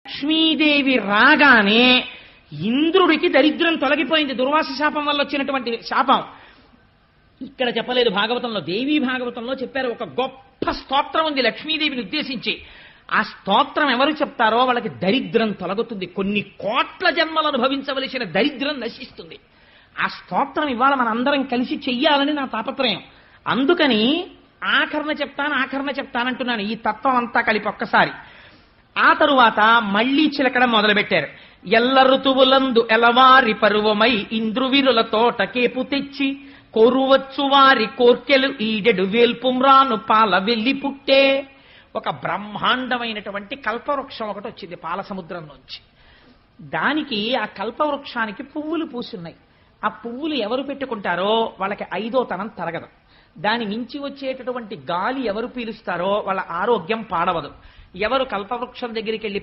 లక్ష్మీదేవి రాగానే ఇంద్రుడికి దరిద్రం తొలగిపోయింది. దుర్వాస శాపం వల్ల వచ్చినటువంటి శాపం ఇక్కడ చెప్పలేదు. భాగవతంలో, దేవీ భాగవతంలో చెప్పారు. ఒక గొప్ప స్తోత్రం ఉంది లక్ష్మీదేవిని ఉద్దేశించి. ఆ స్తోత్రం ఎవరు చెప్తారో వాళ్ళకి దరిద్రం తొలగుతుంది. కొన్ని కోట్ల జన్మలు అనుభవించవలసిన దరిద్రం నశిస్తుంది. ఆ స్తోత్రం ఇవాళ మనందరం కలిసి చెయ్యాలని నా తాపత్రయం. అందుకని ఆఖరణ చెప్తానంటున్నాను. ఈ తత్వం అంతా కలిపి ఒక్కసారి. ఆ తరువాత మళ్లీ చిలకడం మొదలుపెట్టారు. ఎల్ల ఋతువులందు ఎలవారి పరువమై ఇంద్రువిరుల తోట కేపు తెచ్చి కోరువచ్చు వారి కోర్కెలు ఈడెడు వేల్పుమ్రాను పాల వెళ్లి పుట్టే. ఒక బ్రహ్మాండమైనటువంటి కల్పవృక్షం ఒకటి వచ్చింది పాల సముద్రం నుంచి. దానికి, ఆ కల్పవృక్షానికి పువ్వులు పూసున్నాయి. ఆ పువ్వులు ఎవరు పెట్టుకుంటారో వాళ్ళకి 5వ తనం తరగదు. దాని మించి వచ్చేటటువంటి గాలి ఎవరు పీలుస్తారో వాళ్ళ ఆరోగ్యం పాడవదు. ఎవరు కల్పవృక్షం దగ్గరికి వెళ్ళి